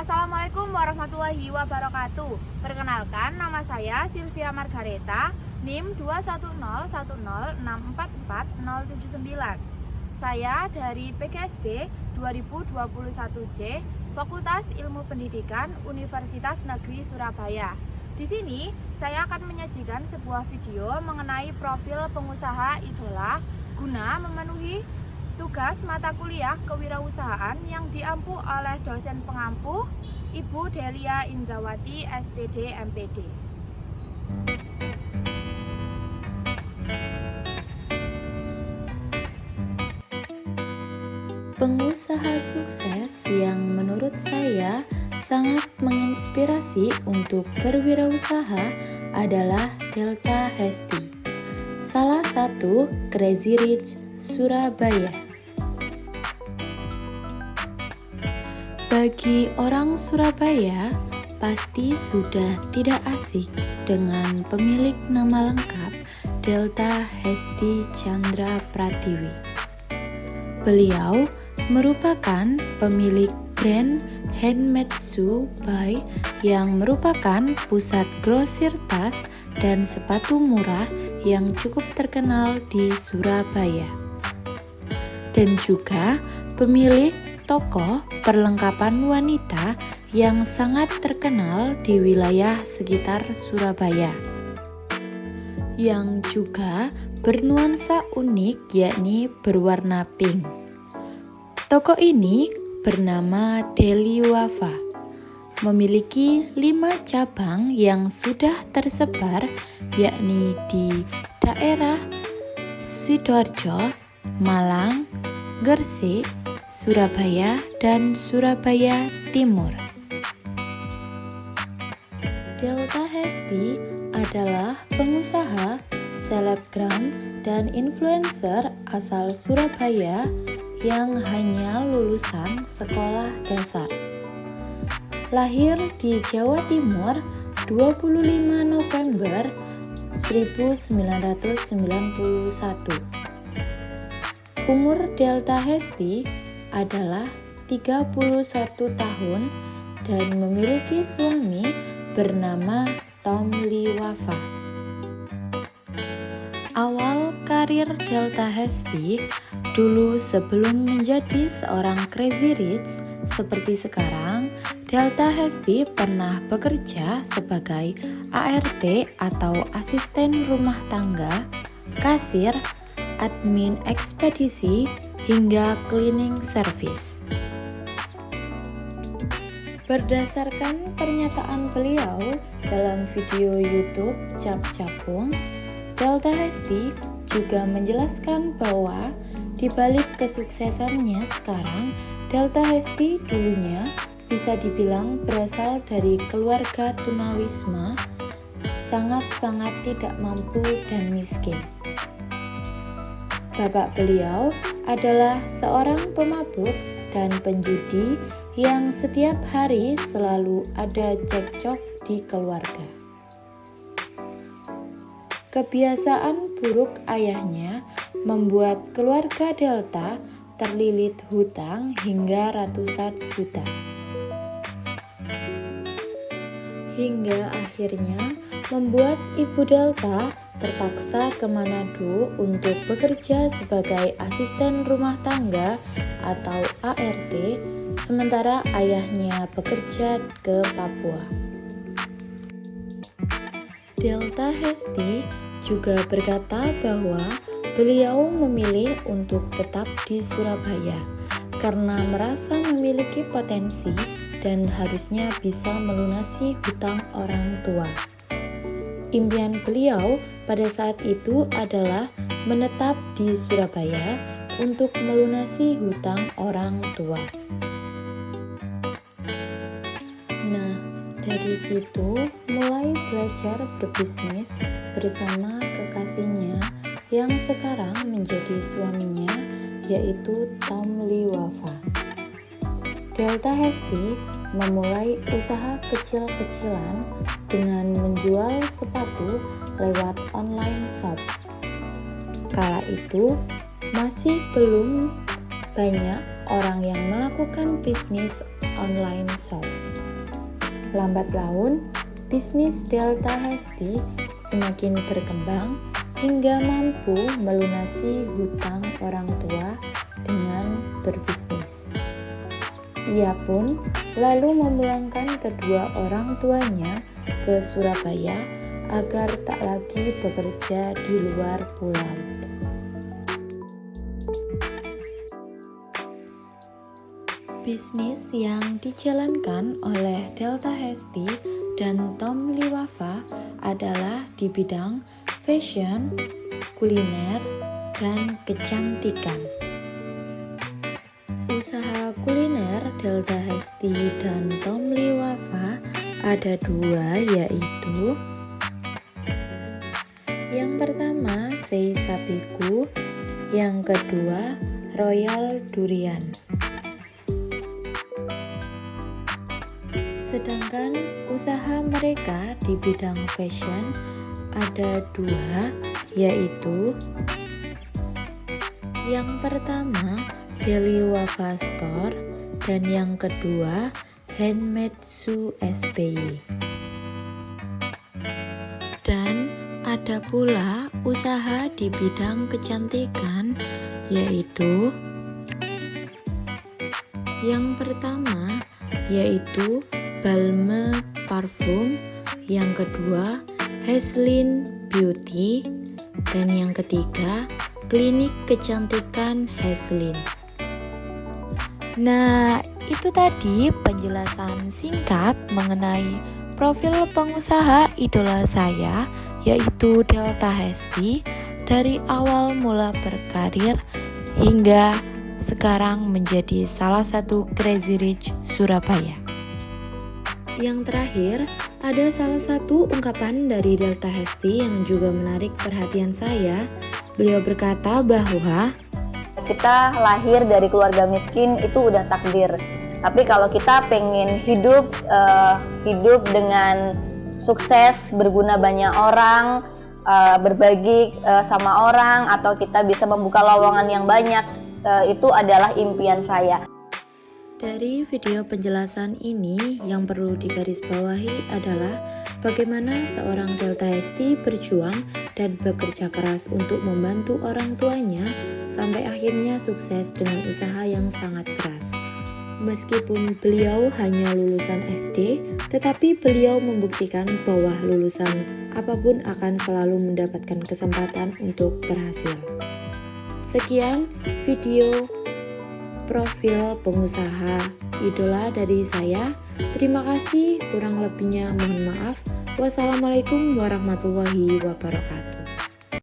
Assalamualaikum warahmatullahi wabarakatuh. Perkenalkan, nama saya Sylvia Margareta, NIM 21010644079. Saya dari PGSD 2021C, Fakultas Ilmu Pendidikan Universitas Negeri Surabaya. Di sini, saya akan menyajikan sebuah video mengenai profil pengusaha idola guna memenuhi tugas mata kuliah kewirausahaan yang diampu oleh dosen pengampu Ibu Delia Indrawati SPD MPD. Pengusaha sukses yang menurut saya sangat menginspirasi untuk berwirausaha adalah Delta Hesti, salah satu Crazy Rich Surabaya. Bagi orang Surabaya, pasti sudah tidak asing dengan pemilik nama lengkap Delta Hesti Chandra Pratiwi. Beliau merupakan pemilik brand Hanmetsu Bay yang merupakan pusat grosir tas dan sepatu murah yang cukup terkenal di Surabaya. Dan juga pemilik toko perlengkapan wanita yang sangat terkenal di wilayah sekitar Surabaya, yang juga bernuansa unik yakni berwarna pink. Toko ini bernama Deli Wafa, memiliki 5 cabang yang sudah tersebar yakni di daerah Sidoarjo, Malang, Gresik, Surabaya, dan Surabaya Timur. Delta Hesti adalah pengusaha, selebgram, dan influencer asal Surabaya yang hanya lulusan sekolah dasar. Lahir di Jawa Timur 25 November 1991. Umur Delta Hesti adalah 31 tahun dan memiliki suami bernama Tom Lee Wafa. Awal karir Delta Hesti dulu sebelum menjadi seorang Crazy Rich seperti sekarang, Delta Hesti pernah bekerja sebagai ART atau asisten rumah tangga, kasir, admin ekspedisi, hingga cleaning service. Berdasarkan pernyataan beliau dalam video YouTube Cap Capung, Delta Hesti juga menjelaskan bahwa di balik kesuksesannya sekarang, Delta Hesti dulunya bisa dibilang berasal dari keluarga tunawisma, sangat-sangat tidak mampu dan miskin. Bapak beliau adalah seorang pemabuk dan penjudi yang setiap hari selalu ada cekcok di keluarga. Kebiasaan buruk ayahnya membuat keluarga Delta terlilit hutang hingga ratusan juta. Hingga akhirnya membuat Ibu Delta terpaksa ke Manado untuk bekerja sebagai asisten rumah tangga atau ART, sementara ayahnya bekerja ke Papua. Delta Hesti juga berkata bahwa beliau memilih untuk tetap di Surabaya karena merasa memiliki potensi dan harusnya bisa melunasi hutang orang tua. Impian beliau pada saat itu adalah menetap di Surabaya untuk melunasi hutang orang tua. Nah, dari situ mulai belajar berbisnis bersama kekasihnya yang sekarang menjadi suaminya, yaitu Tom Lee Wafa. Delta Hesti memulai usaha kecil-kecilan dengan menjual sepatu lewat online shop. Kala itu masih belum banyak orang yang melakukan bisnis online shop. Lambat laun, bisnis Delta Hesti semakin berkembang hingga mampu melunasi hutang orang tua dengan berbisnis. Ia pun lalu memulangkan kedua orang tuanya ke Surabaya agar tak lagi bekerja di luar pulau. Bisnis yang dijalankan oleh Delta Hesti dan Tom Liwafa adalah di bidang fashion, kuliner, dan kecantikan. Usaha kuliner Delta Hesti dan Tom Liwafa ada dua, yaitu yang pertama Sei Sabiku, yang kedua Royal Durian. Sedangkan usaha mereka di bidang fashion ada dua, yaitu yang pertama Deli Wafa Store dan yang kedua Handmade Shoe SBY. Dan ada pula usaha di bidang kecantikan, yaitu yang pertama yaitu Balme Parfum, yang kedua Heslin Beauty, dan yang ketiga Klinik Kecantikan Heslin. Nah, itu tadi penjelasan singkat mengenai profil pengusaha idola saya, yaitu Delta Hesti, dari awal mula berkarir hingga sekarang menjadi salah satu Crazy Rich Surabaya. Yang terakhir, ada salah satu ungkapan dari Delta Hesti yang juga menarik perhatian saya. Beliau berkata bahwa kita lahir dari keluarga miskin itu udah takdir. Tapi kalau kita pengen hidup dengan sukses, berguna banyak orang, berbagi sama orang, atau kita bisa membuka lowongan yang banyak, itu adalah impian saya. Dari video penjelasan ini, yang perlu digarisbawahi adalah bagaimana seorang Delta Hesti berjuang dan bekerja keras untuk membantu orang tuanya sampai akhirnya sukses dengan usaha yang sangat keras. Meskipun beliau hanya lulusan SD, tetapi beliau membuktikan bahwa lulusan apapun akan selalu mendapatkan kesempatan untuk berhasil. Sekian video profil pengusaha idola dari saya. Terima kasih, kurang lebihnya mohon maaf. Wassalamualaikum warahmatullahi wabarakatuh.